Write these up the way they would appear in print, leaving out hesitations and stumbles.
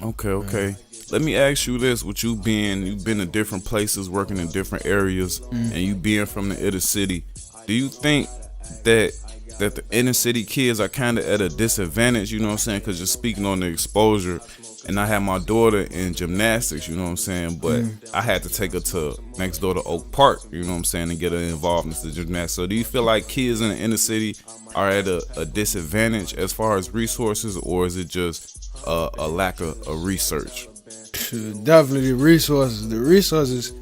Okay. Let me ask you this: with you've been in different places, working in different areas, and you being from the inner city, do you think that the inner city kids are kind of at a disadvantage? You know what I'm saying? Because you're speaking on the exposure, and I had my daughter in gymnastics. You know what I'm saying? But I had to take her to next door to Oak Park. You know what I'm saying? And get her involved in the gymnastics. So do you feel like kids in the inner city are at a disadvantage as far as resources, or is it just a lack of research? Definitely the resources. The resources,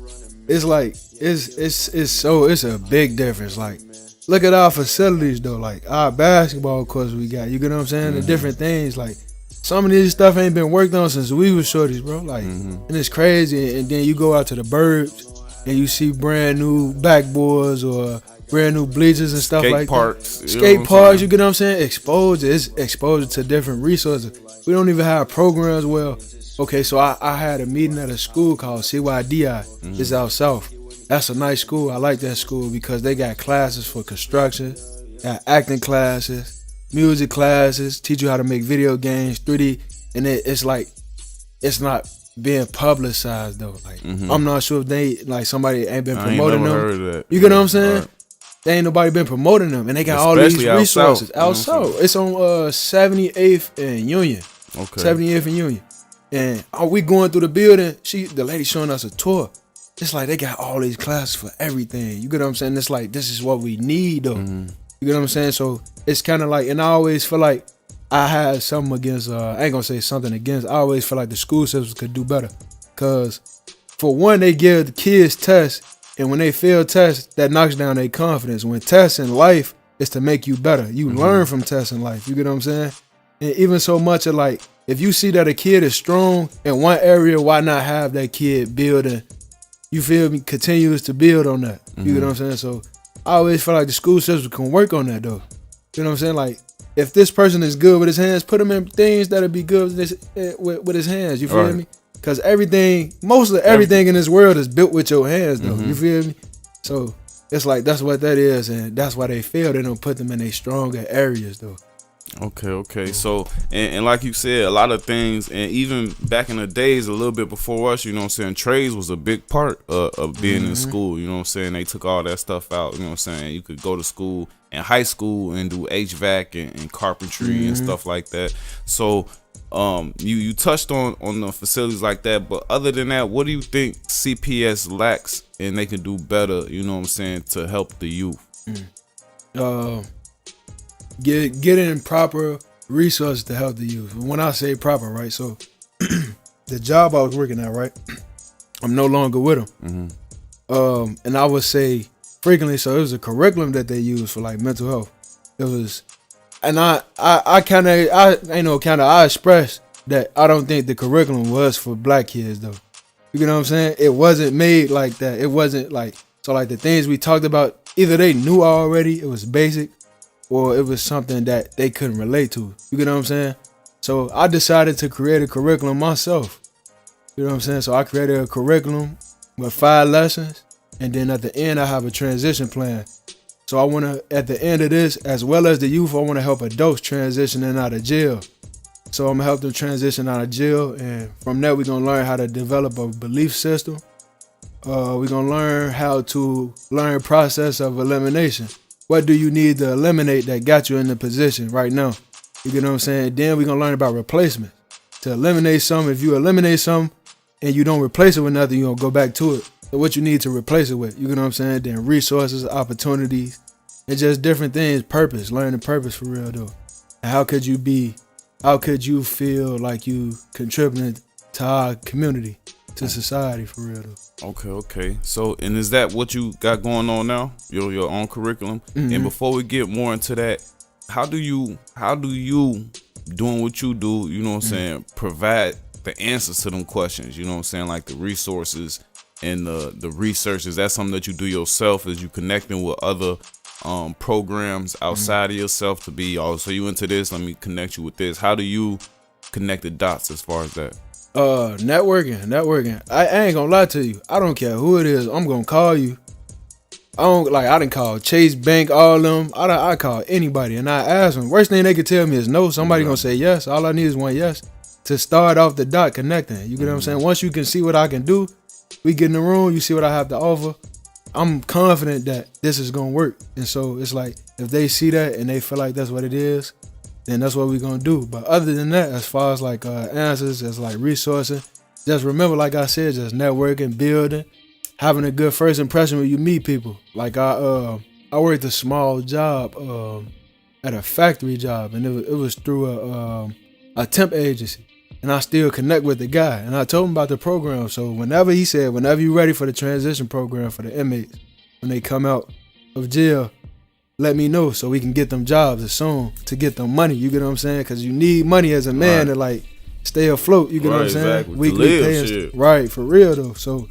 it's like it's a big difference. Like, look at our facilities though. Like our basketball courts we got. You get what I'm saying? The different things. Like some of these stuff ain't been worked on since we was shorties, bro. Like, and it's crazy. And then you go out to the burbs and you see brand new backboards or brand new bleachers and stuff like Parks, that. Skate parks. You get what I'm saying? It's exposure to different resources. We don't even have programs. Well, okay, so I had a meeting at a school called CYDI. It's out south. That's a nice school. I like that school because they got classes for construction, got acting classes, music classes, teach you how to make video games, 3D, and it's like, it's not being publicized though. Like, I'm not sure if they, like, somebody ain't been promoting them. Heard of that. You get what I'm saying? Right. They ain't nobody been promoting them, and they got especially all these resources. Out south. It's on 78th and Union. Okay. 78th and Union. And we going through the building, the lady showing us a tour. It's like they got all these classes for everything. You get what I'm saying? It's like, this is what we need though. You get what I'm saying? So it's kind of like, and I always feel like I had something against, I ain't gonna say something against, I always feel like the school systems could do better. Cause for one, they give the kids tests, and when they fail tests, that knocks down their confidence. When tests in life is to make you better. You learn from tests in life. You get what I'm saying? And even so much of like, if you see that a kid is strong in one area, why not have that kid building, you feel me, continues to build on that. You get what I'm saying? So I always feel like the school system can work on that though. You know what I'm saying? Like, if this person is good with his hands, put him in things that'll be good with his hands. You feel me? Because most of everything in this world is built with your hands though. You feel me? So it's like, that's what that is, and that's why they fail. They don't put them in their stronger areas though. Okay. So, and like you said, a lot of things, and even back in the days, a little bit before us, you know what I'm saying, trades was a big part of being in school, you know what I'm saying? They took all that stuff out, you know what I'm saying? You could go to school in high school and do HVAC and carpentry and stuff like that. So, you touched on the facilities like that, but other than that, what do you think CPS lacks and they can do better, you know what I'm saying, to help the youth? Getting proper resources to help the youth. When I say proper, right? So the job I was working at, right? I'm no longer with them. And I would say frequently, so it was a curriculum that they use for like mental health. It was, and I expressed that I don't think the curriculum was for black kids though. You get what I'm saying? It wasn't made like that. It wasn't like, so like the things we talked about, either they knew already, it was basic, or it was something that they couldn't relate to. You get what I'm saying? So I decided to create a curriculum myself. You know what I'm saying? So I created a curriculum with 5 lessons, and then at the end I have a transition plan. So I want to, at the end of this, as well as the youth, I want to help adults transitioning out of jail. So I'm going to help them transition out of jail, and from there we're going to learn how to develop a belief system. We're going to learn how to learn process of elimination. What do you need to eliminate that got you in the position right now? You get what I'm saying? Then we're going to learn about replacement. To eliminate something, if you eliminate something and you don't replace it with nothing, you're going to go back to it. So what you need to replace it with, you get what I'm saying? Then resources, opportunities, and just different things, purpose, learning purpose for real though. And how could you feel like you contributing to our community, to society for real though? Okay. So, and is that what you got going on now? Your own curriculum? And before we get more into that, how do you doing what you do, you know what I'm saying, provide the answers to them questions, you know what I'm saying, like the resources and the research? Is that something that you do yourself? Is you connecting with other programs outside of yourself to be, oh, so you into this, let me connect you with this? How do you connect the dots as far as that? Networking. I ain't gonna lie to you. I don't care who it is. I'm gonna call you. I didn't call Chase Bank, all them. I call anybody and I ask them. Worst thing they could tell me is no. Somebody gonna say yes. All I need is one yes. to start off the dot connecting. You get what I'm saying? Once you can see what I can do, we get in the room, you see what I have to offer. I'm confident that this is gonna work. And so it's like, if they see that and they feel like that's what it is, then that's what we're gonna do. But other than that, as far as like answers, as like resourcing, just remember, like I said, just networking, building, having a good first impression when you meet people. Like I worked a small job at a factory job, and it was through a temp agency, and I still connect with the guy, and I told him about the program. So whenever you're ready for the transition program for the inmates, when they come out of jail, let me know so we can get them jobs as soon to get them money. You get what I'm saying? Because you need money as a man to like stay afloat. You get what I'm saying? Exactly. Weekly pay, right? For real though. So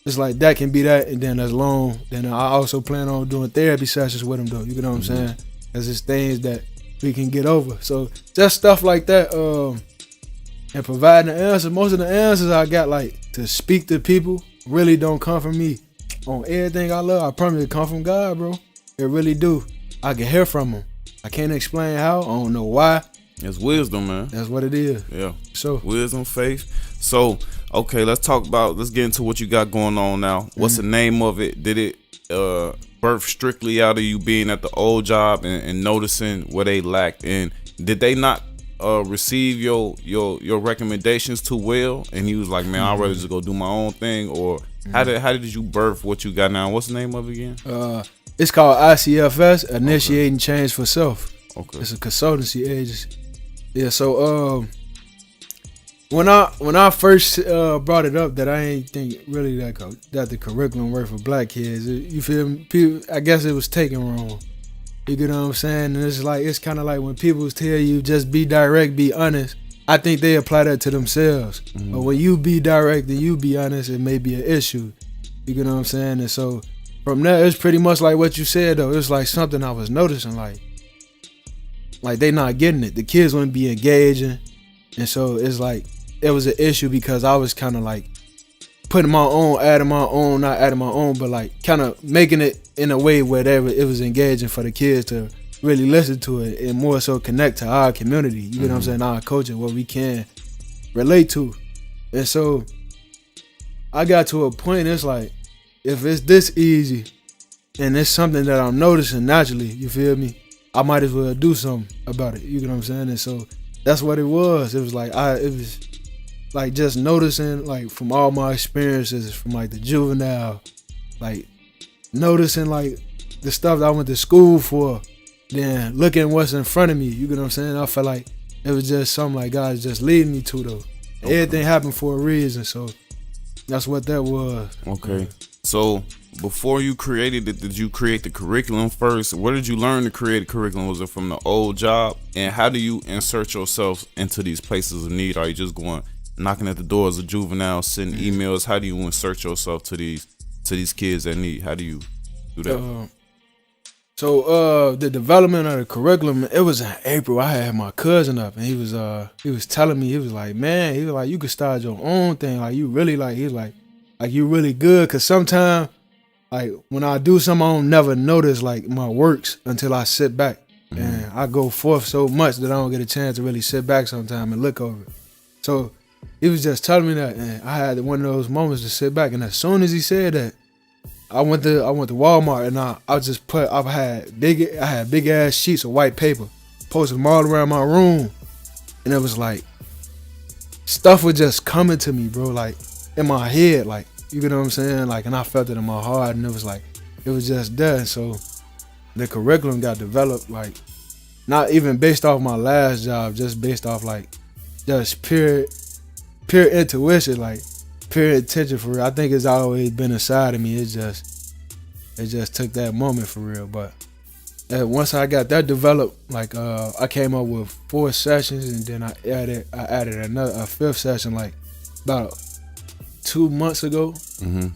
it's like that can be that, and then then I also plan on doing therapy sessions with them though. You get what I'm saying? Because it's things that we can get over. So just stuff like that, and providing the answers. Most of the answers I got, like to speak to people, really don't come from me. On everything I love, I promise it come from God, bro. It really do. I can hear from him. I can't explain how. I don't know why. It's wisdom, man. That's what it is. Yeah. So wisdom, faith. So okay, let's get into what you got going on now. What's the name of it? Did it birth strictly out of you being at the old job and noticing where they lacked? And did they not receive your recommendations too well? And he was like, man, I'd rather just go do my own thing. Or how did you birth what you got now? What's the name of it again? It's called ICFS, Initiating Changeforself. Okay. It's a consultancy agency. Yeah, so when I first brought it up, that I ain't think really that the curriculum worked for black kids. You feel me? People, I guess it was taken wrong. You get what I'm saying? And it's kind of like when people tell you just be direct, be honest. I think they apply that to themselves. But when you be direct and you be honest, it may be an issue. You get what I'm saying? And so from there, it's pretty much like what you said though. It's like something I was noticing, like they not getting it. The kids wouldn't be engaging, and so it's like it was an issue because I was kind of like putting my own, adding my own, not adding my own, but like kind of making it in a way where it was engaging for the kids to really listen to it and more so connect to our community. You know what I'm saying? Our culture, what we can relate to. And so I got to a point, it's like, if it's this easy and it's something that I'm noticing naturally, you feel me? I might as well do something about it. You know what I'm saying? And so that's what it was. It was like just noticing, like from all my experiences from like the juvenile, like noticing like the stuff that I went to school for, then looking what's in front of me. You know what I'm saying? I felt like it was just something like God just leading me to though. Okay. Everything happened for a reason, so that's what that was. Okay. So before you created it, did you create the curriculum first? Where did you learn to create a curriculum? Was it from the old job? And how do you insert yourself into these places of need? Are you just going knocking at the doors of juveniles, sending emails? How do you insert yourself to these kids that need? How do you do that? So the development of the curriculum, it was in April. I had my cousin up, and he was telling me, he was like, man, he was like, you could start your own thing. Like you really like, he's like you really good. Cause sometimes like when I do something, I don't never notice like my works until I sit back, and I go forth so much that I don't get a chance to really sit back sometime and look over it. So he was just telling me that, and I had one of those moments to sit back. And as soon as he said that, I went to Walmart, and I had big ass sheets of white paper, posted them all around my room, and it was like stuff was just coming to me, bro, like in my head, like, you know what I'm saying, like, and I felt it in my heart, and it was like it was just there. So the curriculum got developed, like not even based off my last job, just based off like just pure intuition, like pure intention for real. I think it's always been inside of me. It just took that moment for real. But once I got that developed, like I came up with 4 sessions, and then I added a 5th session like about 2 months ago.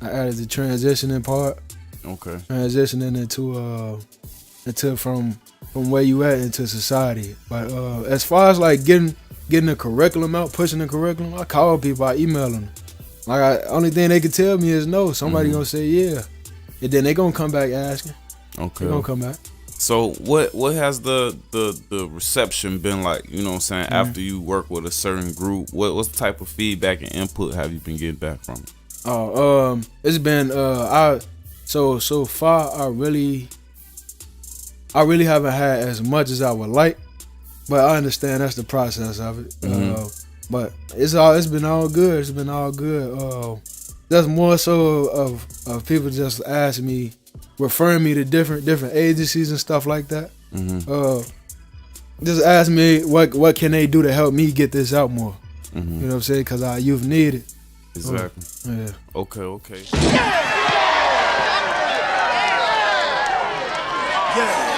I added the transitioning part. Okay. Transitioning into from where you at into society. But as far as like getting the curriculum out, pushing the curriculum, I call people, I email them. Like, only thing they can tell me is no. Somebody gonna say yeah, and then they gonna come back asking. Okay. They gonna come back. So what has the reception been like? You know what I'm saying? After you work with a certain group, what type of feedback and input have you been getting back from it? It's been so far I really haven't had as much as I would like, but I understand that's the process of it. But it's been all good. It's been all good. That's more so of people just asking me, referring me to different agencies and stuff like that. Just ask me what can they do to help me get this out more. You know what I'm saying? Because our youth need it. Exactly. Yeah. Okay. Yeah.